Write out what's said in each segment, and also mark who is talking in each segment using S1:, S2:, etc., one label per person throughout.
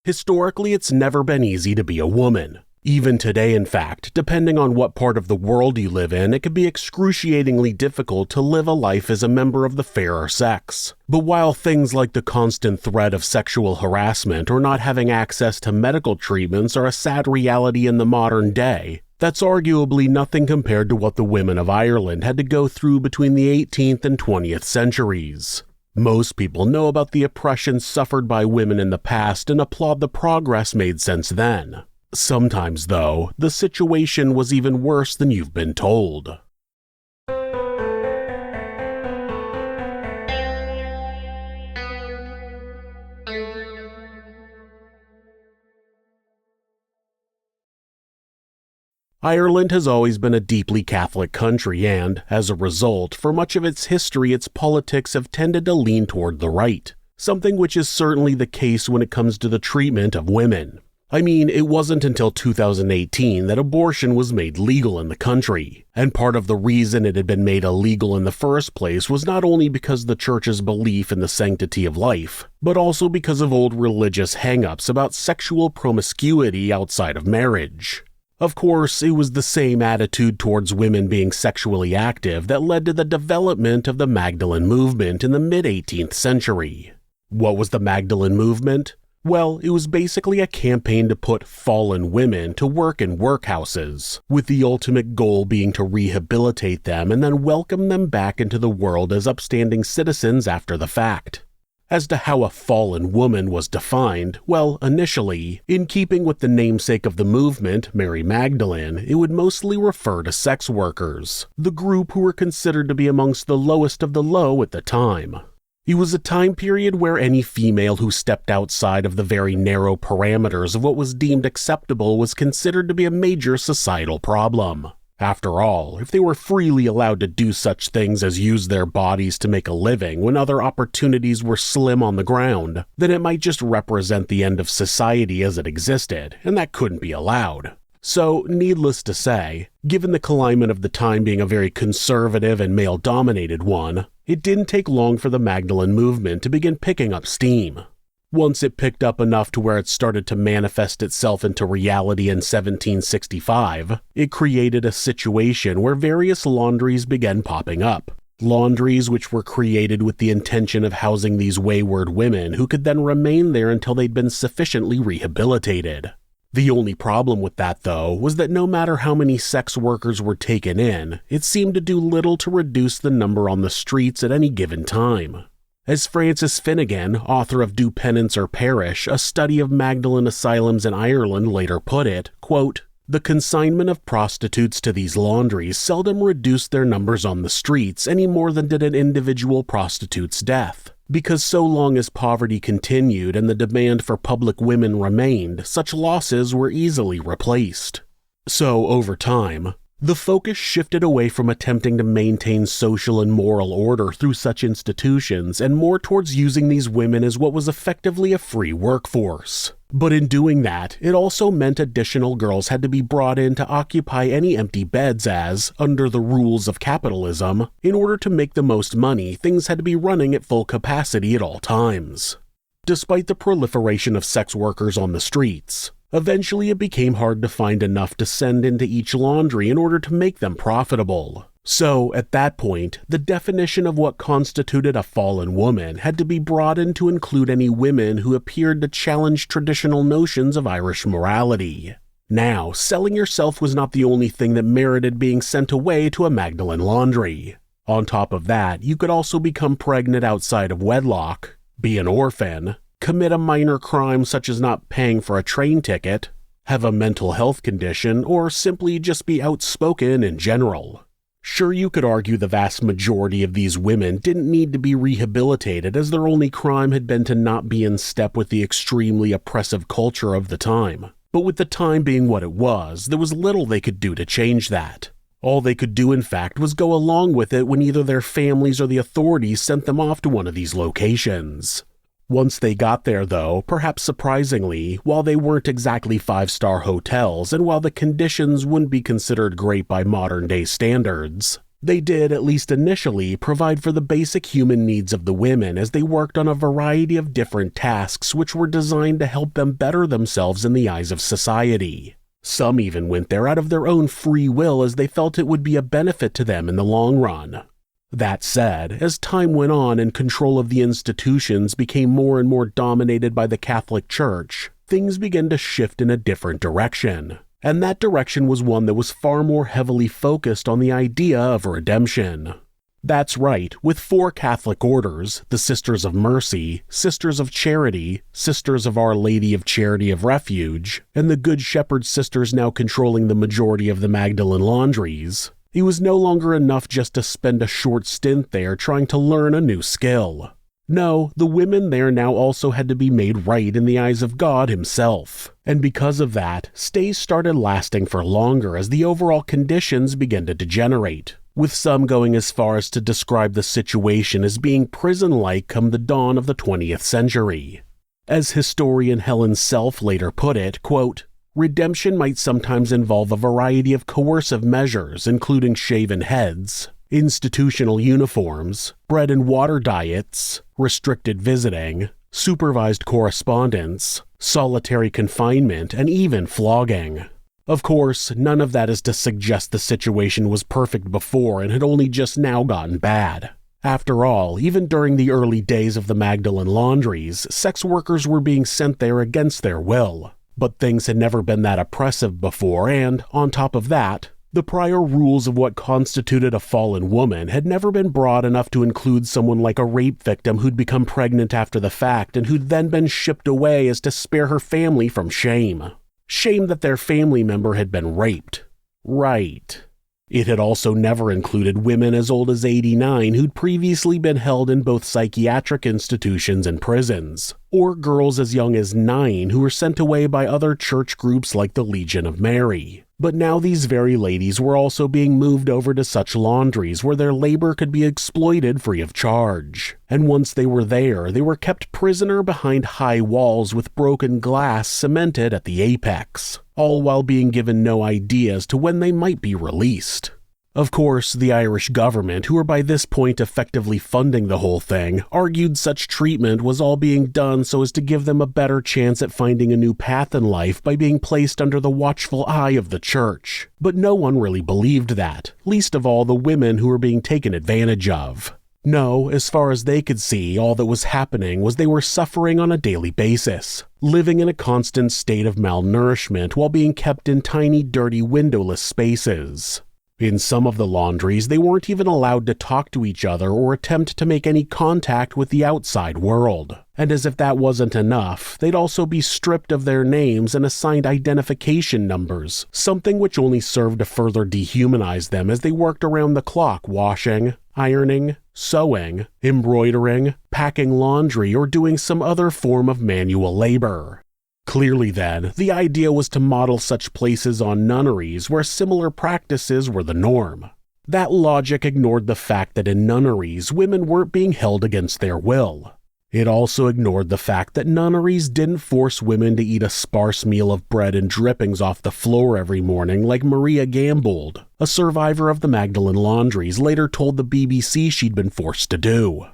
S1: Historically, it's never been easy to be a woman. Even today, in fact, depending on what part of the world you live in, it can be excruciatingly difficult to live a life as a member of the fairer sex. But while things like the constant threat of sexual harassment or not having access to medical treatments are a sad reality in the modern day, that's arguably nothing compared to what the women of Ireland had to go through between the 18th and 20th centuries. Most people know about the oppression suffered by women in the past and applaud the progress made since then. Sometimes, though, the situation was even worse than you've been told. Ireland has always been a deeply Catholic country and, as a result, for much of its history its politics have tended to lean toward the right, something which is certainly the case when it comes to the treatment of women. I mean, it wasn't until 2018 that abortion was made legal in the country, and part of the reason it had been made illegal in the first place was not only because of the church's belief in the sanctity of life, but also because of old religious hang-ups about sexual promiscuity outside of marriage. Of course, it was the same attitude towards women being sexually active that led to the development of the Magdalene Movement in the mid-18th century. What was the Magdalene Movement? Well, it was basically a campaign to put fallen women to work in workhouses, with the ultimate goal being to rehabilitate them and then welcome them back into the world as upstanding citizens after the fact. As to how a fallen woman was defined, well, initially, in keeping with the namesake of the movement, Mary Magdalene, it would mostly refer to sex workers, the group who were considered to be amongst the lowest of the low at the time. It was a time period where any female who stepped outside of the very narrow parameters of what was deemed acceptable was considered to be a major societal problem. After all, if they were freely allowed to do such things as use their bodies to make a living when other opportunities were slim on the ground, then it might just represent the end of society as it existed, and that couldn't be allowed. So, needless to say, given the climate of the time being a very conservative and male-dominated one, it didn't take long for the Magdalene Movement to begin picking up steam. Once it picked up enough to where it started to manifest itself into reality in 1765, it created a situation where various laundries began popping up. Laundries which were created with the intention of housing these wayward women who could then remain there until they'd been sufficiently rehabilitated. The only problem with that, though, was that no matter how many sex workers were taken in, it seemed to do little to reduce the number on the streets at any given time. As Francis Finnegan, author of Do Penance or Perish, a study of Magdalene asylums in Ireland, later put it, quote, "The consignment of prostitutes to these laundries seldom reduced their numbers on the streets any more than did an individual prostitute's death. Because so long as poverty continued and the demand for public women remained, such losses were easily replaced." So, over time, the focus shifted away from attempting to maintain social and moral order through such institutions and more towards using these women as what was effectively a free workforce. But in doing that, it also meant additional girls had to be brought in to occupy any empty beds as, under the rules of capitalism, in order to make the most money, things had to be running at full capacity at all times. Despite the proliferation of sex workers on the streets, eventually it became hard to find enough to send into each laundry in order to make them profitable. So, at that point, the definition of what constituted a fallen woman had to be broadened to include any women who appeared to challenge traditional notions of Irish morality. Now, selling yourself was not the only thing that merited being sent away to a Magdalene laundry. On top of that, you could also become pregnant outside of wedlock, be an orphan, commit a minor crime such as not paying for a train ticket, have a mental health condition, or simply just be outspoken in general. Sure, you could argue the vast majority of these women didn't need to be rehabilitated as their only crime had been to not be in step with the extremely oppressive culture of the time. But with the time being what it was, there was little they could do to change that. All they could do, in fact, was go along with it when either their families or the authorities sent them off to one of these locations. Once they got there, though, perhaps surprisingly, while they weren't exactly five-star hotels and while the conditions wouldn't be considered great by modern-day standards, They did, at least initially, provide for the basic human needs of the women as they worked on a variety of different tasks which were designed to help them better themselves in the eyes of society. Some even went there out of their own free will as they felt it would be a benefit to them in the long run. That said, as time went on and control of the institutions became more and more dominated by the Catholic Church, things began to shift in a different direction. And that direction was one that was far more heavily focused on the idea of redemption. That's right, with 4 Catholic orders, the Sisters of Mercy, Sisters of Charity, Sisters of Our Lady of Charity of Refuge, and the Good Shepherd Sisters now controlling the majority of the Magdalene Laundries, it was no longer enough just to spend a short stint there trying to learn a new skill. No, the women there now also had to be made right in the eyes of God himself. And because of that, stays started lasting for longer as the overall conditions began to degenerate, with some going as far as to describe the situation as being prison-like come the dawn of the 20th century. As historian Helen Self later put it, quote, "Redemption might sometimes involve a variety of coercive measures, including shaven heads, institutional uniforms, bread and water diets, restricted visiting, supervised correspondence, solitary confinement, and even flogging." Of course, none of that is to suggest the situation was perfect before and had only just now gotten bad. After all, even during the early days of the Magdalene Laundries, sex workers were being sent there against their will. But things had never been that oppressive before, and, on top of that, the prior rules of what constituted a fallen woman had never been broad enough to include someone like a rape victim who'd become pregnant after the fact and who'd then been shipped away as to spare her family from shame. Shame that their family member had been raped. Right. It had also never included women as old as 89 who'd previously been held in both psychiatric institutions and prisons, or girls as young as 9 who were sent away by other church groups like the Legion of Mary. But now these very ladies were also being moved over to such laundries where their labor could be exploited free of charge. And once they were there, they were kept prisoner behind high walls with broken glass cemented at the apex, all while being given no idea as to when they might be released. Of course, the Irish government, who were by this point effectively funding the whole thing, argued such treatment was all being done so as to give them a better chance at finding a new path in life by being placed under the watchful eye of the church. But no one really believed that, least of all the women who were being taken advantage of. No, as far as they could see, all that was happening was they were suffering on a daily basis, living in a constant state of malnourishment while being kept in tiny, dirty, windowless spaces. In some of the laundries, they weren't even allowed to talk to each other or attempt to make any contact with the outside world. And as if that wasn't enough, they'd also be stripped of their names and assigned identification numbers, something which only served to further dehumanize them as they worked around the clock washing, ironing, sewing, embroidering, packing laundry, or doing some other form of manual labor. Clearly then, the idea was to model such places on nunneries where similar practices were the norm. That logic ignored the fact that in nunneries, women weren't being held against their will. It also ignored the fact that nunneries didn't force women to eat a sparse meal of bread and drippings off the floor every morning like Maria Gambold, a survivor of the Magdalene Laundries, later told the BBC she'd been forced to do.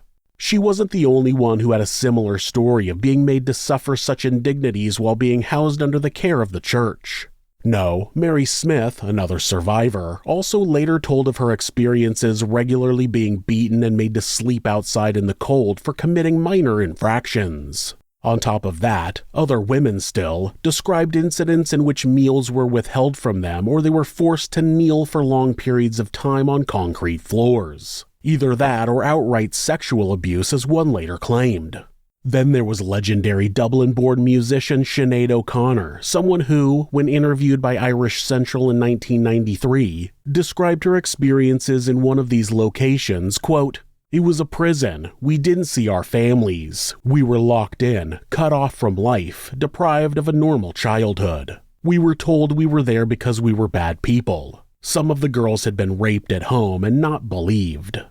S1: She wasn't the only one who had a similar story of being made to suffer such indignities while being housed under the care of the church. No, Mary Smith, another survivor, also later told of her experiences regularly being beaten and made to sleep outside in the cold for committing minor infractions. On top of that, other women still described incidents in which meals were withheld from them or they were forced to kneel for long periods of time on concrete floors. Either that or outright sexual abuse, as one later claimed. Then there was legendary Dublin-born musician Sinead O'Connor, someone who, when interviewed by Irish Central in 1993, described her experiences in one of these locations, quote, "It was a prison. We didn't see our families. We were locked in, cut off from life, deprived of a normal childhood. We were told we were there because we were bad people. Some of the girls had been raped at home and not believed."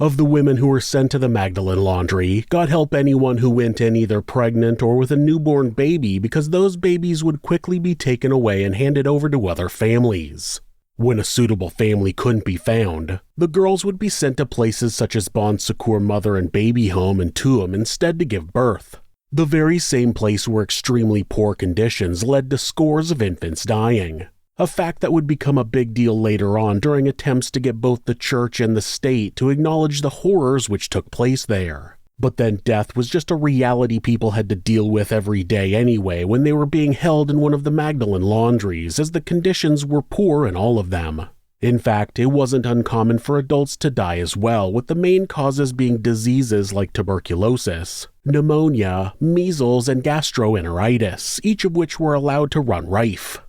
S1: Of the women who were sent to the Magdalene Laundry, God help anyone who went in either pregnant or with a newborn baby because those babies would quickly be taken away and handed over to other families. When a suitable family couldn't be found, the girls would be sent to places such as Bon Secours Mother and Baby Home in Tuam instead to give birth. The very same place where extremely poor conditions led to scores of infants dying. A fact that would become a big deal later on during attempts to get both the church and the state to acknowledge the horrors which took place there. But then death was just a reality people had to deal with every day anyway when they were being held in one of the Magdalene Laundries, as the conditions were poor in all of them. In fact, it wasn't uncommon for adults to die as well, with the main causes being diseases like tuberculosis, pneumonia, measles, and gastroenteritis, each of which were allowed to run rife.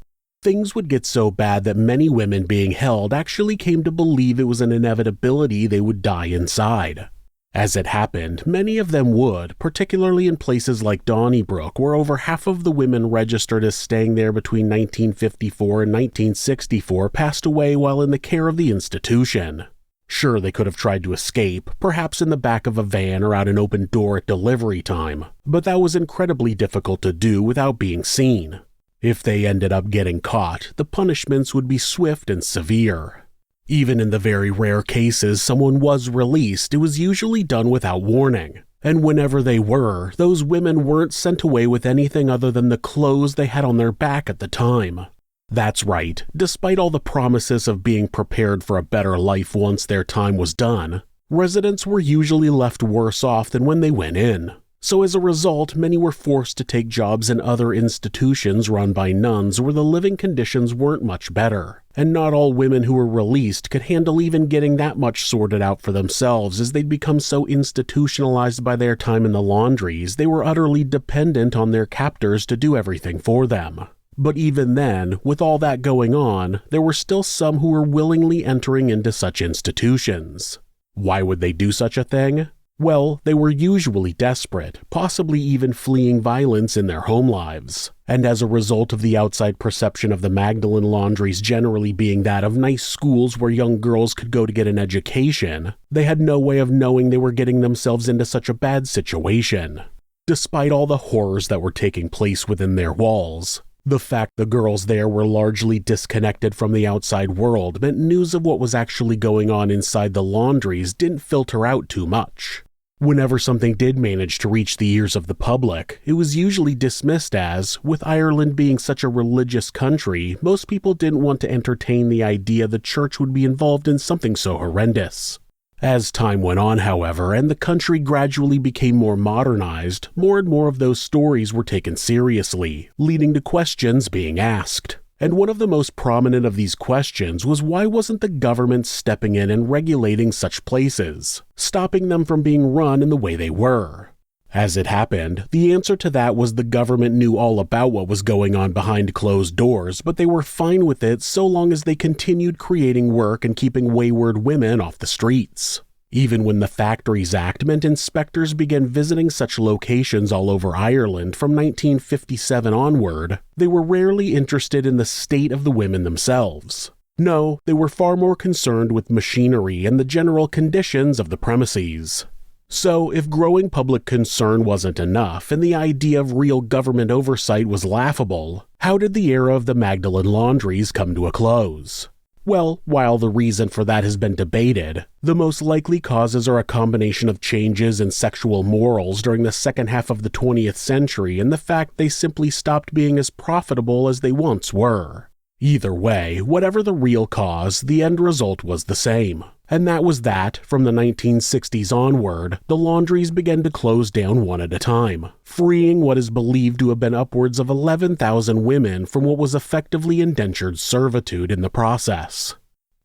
S1: Things would get so bad that many women being held actually came to believe it was an inevitability they would die inside. As it happened, many of them would, particularly in places like Donnybrook, where over half of the women registered as staying there between 1954 and 1964 passed away while in the care of the institution. Sure, they could have tried to escape, perhaps in the back of a van or out an open door at delivery time, but that was incredibly difficult to do without being seen. If they ended up getting caught, the punishments would be swift and severe. Even in the very rare cases someone was released, it was usually done without warning. And whenever they were, those women weren't sent away with anything other than the clothes they had on their back at the time. That's right, despite all the promises of being prepared for a better life once their time was done, residents were usually left worse off than when they went in. So as a result, many were forced to take jobs in other institutions run by nuns where the living conditions weren't much better, and not all women who were released could handle even getting that much sorted out for themselves, as they'd become so institutionalized by their time in the laundries they were utterly dependent on their captors to do everything for them. But even then, with all that going on, there were still some who were willingly entering into such institutions. Why would they do such a thing? Well, they were usually desperate, possibly even fleeing violence in their home lives. And as a result of the outside perception of the Magdalene Laundries generally being that of nice schools where young girls could go to get an education, they had no way of knowing they were getting themselves into such a bad situation. Despite all the horrors that were taking place within their walls, the fact the girls there were largely disconnected from the outside world meant news of what was actually going on inside the laundries didn't filter out too much. Whenever something did manage to reach the ears of the public, it was usually dismissed as, with Ireland being such a religious country, most people didn't want to entertain the idea the church would be involved in something so horrendous. As time went on, however, and the country gradually became more modernized, more and more of those stories were taken seriously, leading to questions being asked. And one of the most prominent of these questions was why wasn't the government stepping in and regulating such places, stopping them from being run in the way they were? As it happened, the answer to that was the government knew all about what was going on behind closed doors, but they were fine with it so long as they continued creating work and keeping wayward women off the streets. Even when the Factories Act meant inspectors began visiting such locations all over Ireland from 1957 onward, they were rarely interested in the state of the women themselves. No, they were far more concerned with machinery and the general conditions of the premises. So, if growing public concern wasn't enough and the idea of real government oversight was laughable, how did the era of the Magdalene Laundries come to a close? Well, while the reason for that has been debated, the most likely causes are a combination of changes in sexual morals during the second half of the 20th century and the fact they simply stopped being as profitable as they once were. Either way, whatever the real cause, the end result was the same. And that was that, from the 1960s onward, the laundries began to close down one at a time, freeing what is believed to have been upwards of 11,000 women from what was effectively indentured servitude in the process.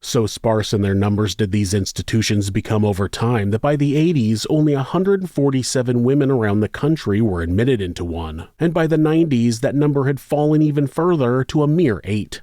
S1: So sparse in their numbers did these institutions become over time that by the 80s, only 147 women around the country were admitted into one, and by the 90s that number had fallen even further to a mere 8.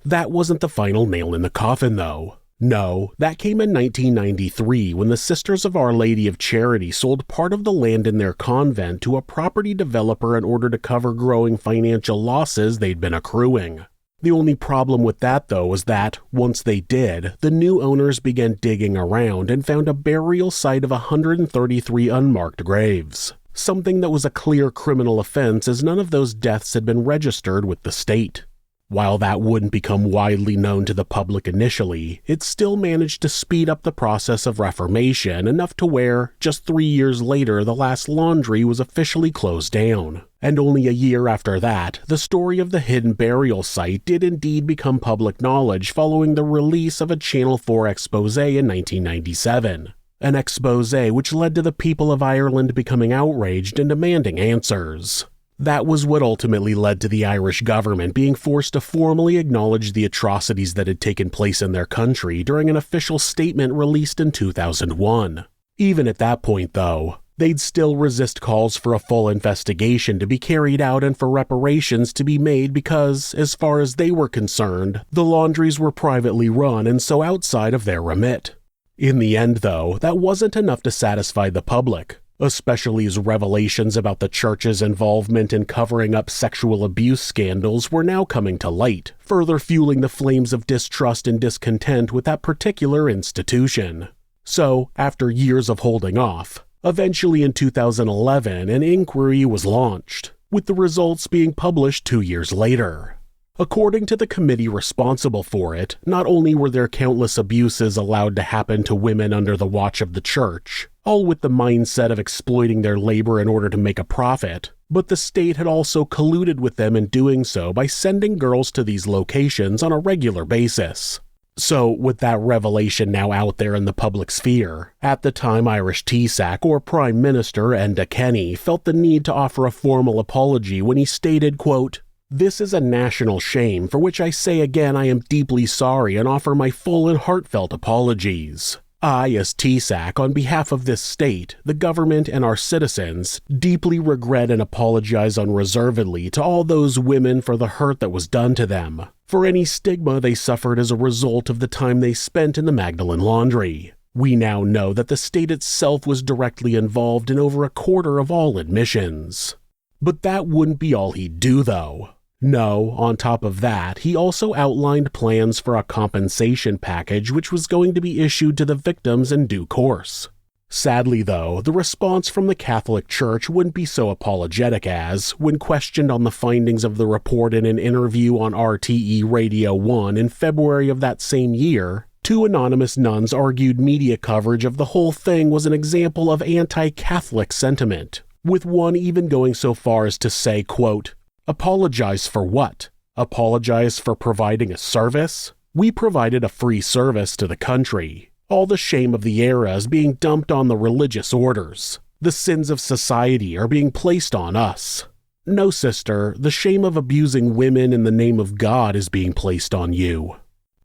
S1: That wasn't the final nail in the coffin, though. No, that came in 1993 when the Sisters of Our Lady of Charity sold part of the land in their convent to a property developer in order to cover growing financial losses they'd been accruing. The only problem with that, though, was that, once they did, the new owners began digging around and found a burial site of 133 unmarked graves, something that was a clear criminal offense as none of those deaths had been registered with the state. While that wouldn't become widely known to the public initially, it still managed to speed up the process of reformation enough to where, just 3 years later, the last laundry was officially closed down. And only a year after that, the story of the hidden burial site did indeed become public knowledge following the release of a Channel 4 expose in 1997. An expose which led to the people of Ireland becoming outraged and demanding answers. That was what ultimately led to the Irish government being forced to formally acknowledge the atrocities that had taken place in their country during an official statement released in 2001. Even at that point, though, they'd still resist calls for a full investigation to be carried out and for reparations to be made because, as far as they were concerned, the laundries were privately run and so outside of their remit. In the end, though, that wasn't enough to satisfy the public, especially as revelations about the church's involvement in covering up sexual abuse scandals were now coming to light, further fueling the flames of distrust and discontent with that particular institution. So, after years of holding off, eventually in 2011 an inquiry was launched, with the results being published 2 years later. According to the committee responsible for it, not only were there countless abuses allowed to happen to women under the watch of the church, all with the mindset of exploiting their labor in order to make a profit, but the state had also colluded with them in doing so by sending girls to these locations on a regular basis. So, with that revelation now out there in the public sphere, at the time Irish Taoiseach or Prime Minister Enda Kenny felt the need to offer a formal apology when he stated, quote, "This is a national shame for which I say again I am deeply sorry and offer my full and heartfelt apologies. I, as Taoiseach, on behalf of this state, the government and our citizens, deeply regret and apologize unreservedly to all those women for the hurt that was done to them, for any stigma they suffered as a result of the time they spent in the Magdalene Laundry. We now know that the state itself was directly involved in over a quarter of all admissions." But that wouldn't be all he'd do, though. No, on top of that, he also outlined plans for a compensation package which was going to be issued to the victims in due course. Sadly, though, the response from the Catholic Church wouldn't be so apologetic as, when questioned on the findings of the report in an interview on RTE Radio 1 in February of that same year, 2 anonymous nuns argued media coverage of the whole thing was an example of anti-Catholic sentiment, with one even going so far as to say, quote, "Apologize for what? Apologize for providing a service? We provided a free service to the country. All the shame of the era is being dumped on the religious orders. The sins of society are being placed on us. No, sister, the shame of abusing women in the name of God is being placed on you."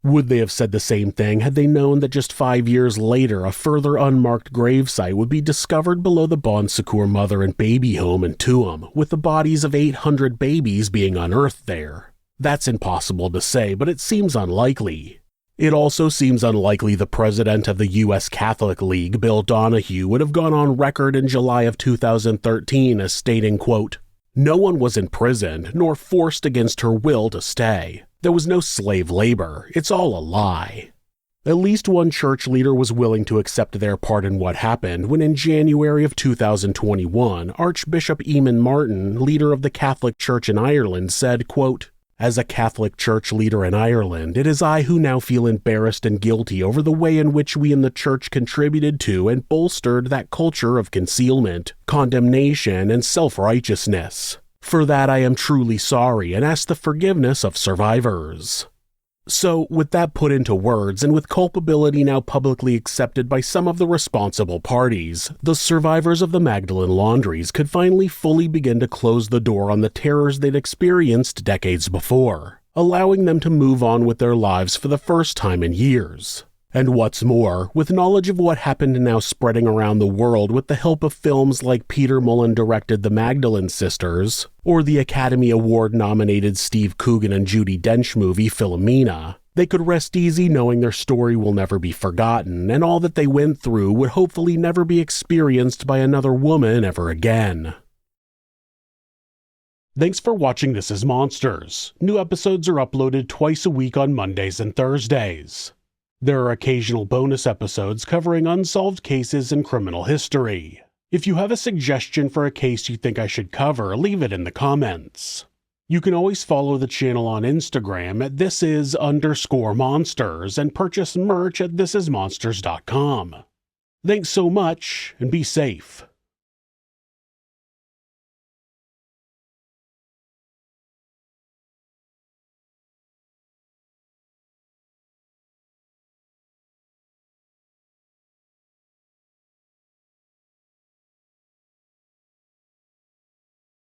S1: Would they have said the same thing had they known that just 5 years later a further unmarked gravesite would be discovered below the Bon Secours mother and baby home in Tuam, with the bodies of 800 babies being unearthed there? That's impossible to say, but it seems unlikely. It also seems unlikely the president of the U.S. Catholic League, Bill Donahue, would have gone on record in July of 2013 as stating, quote, "No one was imprisoned nor forced against her will to stay. There was no slave labor. It's all a lie." At least one church leader was willing to accept their part in what happened when in January of 2021, Archbishop Eamon Martin, leader of the Catholic Church in Ireland, said, quote, "As a Catholic Church leader in Ireland, it is I who now feel embarrassed and guilty over the way in which we in the Church contributed to and bolstered that culture of concealment, condemnation, and self-righteousness. For that I am truly sorry and ask the forgiveness of survivors." So, with that put into words and with culpability now publicly accepted by some of the responsible parties, the survivors of the Magdalene Laundries could finally fully begin to close the door on the terrors they'd experienced decades before, allowing them to move on with their lives for the first time in years. And what's more, with knowledge of what happened now spreading around the world with the help of films like Peter Mullen-directed The Magdalene Sisters, or the Academy Award-nominated Steve Coogan and Judi Dench movie Philomena, they could rest easy knowing their story will never be forgotten, and all that they went through would hopefully never be experienced by another woman ever again. Thanks for watching This Is Monsters. New episodes are uploaded twice a week on Mondays and Thursdays. There are occasional bonus episodes covering unsolved cases in criminal history. If you have a suggestion for a case you think I should cover, leave it in the comments. You can always follow the channel on Instagram at thisis_monsters and purchase merch at thisismonsters.com. Thanks so much, and be safe.